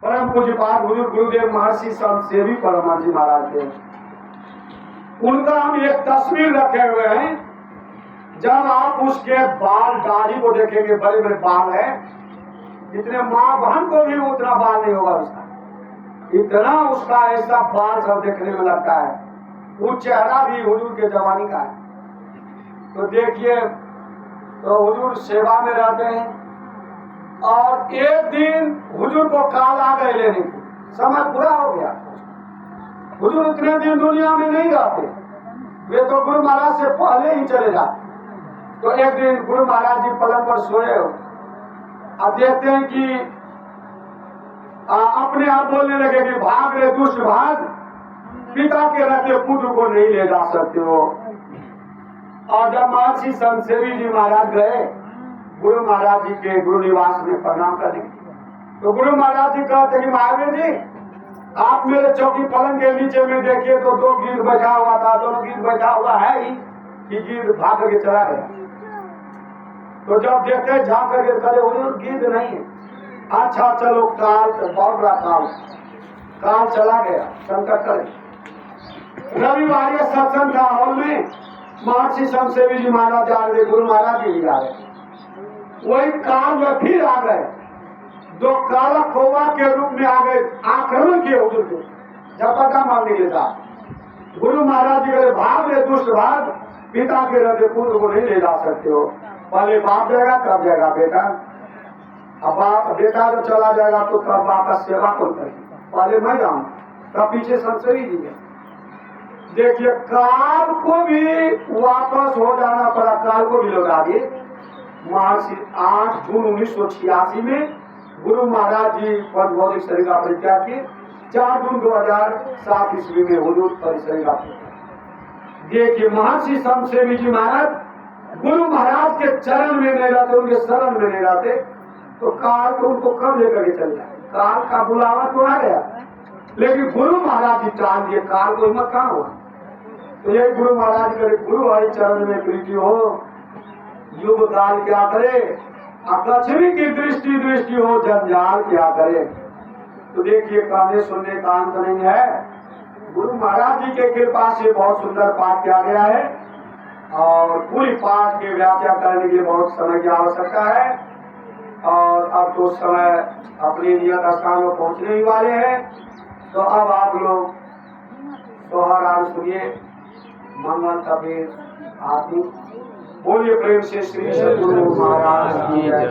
परम पूज्यपाद हुजूर गुरुदेव महर्षि संत सेवी परमानंद जी महाराज थे। उनका हम एक तस्वीर रखे हुए हैं। जब आप उसके बाल दाढ़ी को देखेंगे, बड़े बड़े बाल है, जितने माँ बहन को भी उतना बाल नहीं होगा उसका, इतना उसका ऐसा बाल सब देखने में लगता है। वो चेहरा भी हुजूर के जवानी का है। तो देखिए, तो हुजूर सेवा में रहते हैं और एक दिन हुजूर को काल आ गए लेने की, समय पूरा हो गया। हुजूर इतने दिन दुनिया में नहीं रहते, वे तो गुरु महाराज से पहले ही चले जाते। तो एक दिन गुरु महाराज जी पलंग पर सोए और देखते हैं कि अपने आप बोलने लगे कि भाग रे दुष्ट भाग, पिता के रहते पुत्र को नहीं ले जा सकते हो। और जब महर्षि संत सेवी जी महाराज गए गुरु महाराज जी के गुरु निवास में प्रणाम करने, तो गुरु महाराज जी कहते कि महावीर जी, आप मेरे चौकी पलंग के नीचे में देखिए तो 2 गिद्ध बैठा हुआ था, दोनों गिद्ध बैठा हुआ है ही कि गिद्ध भाग करके चला गया। तो जब देखते झाँक करके करे हुजूर गिद्ध नहीं है। अच्छा चलो, काल बहुत बड़ा काल चला गया, संकट करे। रविवार सत्संग का हॉल में महर्षि संत सेवी जी महाराज जा रहे, गुरु महाराज जी जा रहे, वही काल में फिर आ गए। 2 काला कौवा के रूप में आ गए, आक्रमण किए हुजूर को, झपटा मारने के साथ। गुरु महाराज जी कहे भाग रे दुष्ट भाग, पिता के हृदय पुत्र को नहीं ले जा सकते हो। पहले बाप जाएगा तब जाएगा बेटा, अब बाप बेटा जब चला जाएगा तो तब बाप का सेवा कौन करेगा, पहले मैं जाऊँ तब पीछे संशय जी है। देखिए, काल को भी वापस हो जाना पड़ा, काल को भी लौटा दिए। महर्षि 8 जून 1986 में गुरु महाराज जी पद भौतिक शरीर का परित्याग किए। 4 जून 2007 ईस्वी में हुजूर परिशरीर का परित्याग। देखिए, महर्षि संत सेवी जी महाराज गुरु महाराज के चरण में नहीं रहते, उनके शरण में नहीं रहते, तो काल को उनको कब लेकर के चल जाए। काल का बुलावा तो आ गया, लेकिन गुरु महाराज जी टाल दिए, काल को हिम्मत कहाँ हुआ। तो यही गुरु महाराज करे, गुरु हरि चरण में प्रीति हो, युग काल क्या करे, लक्ष्मी की दृष्टि हो, जंजाल क्या करे। तो देखिए, कहने सुनने का अंत नहीं है। गुरु महाराज जी के कृपा से बहुत सुंदर पाठ किया गया है और पूरी पाठ की व्याख्या करने के लिए बहुत समय की आवश्यकता है। और अब तो समय अपने नियत स्थान में पहुंचने ही वाले हैं। तो अब आप लोग सोहरान सुनिए, मंगल कबीर आदि बोलिए प्रेम से श्री सद्गुरु महाराज की जय।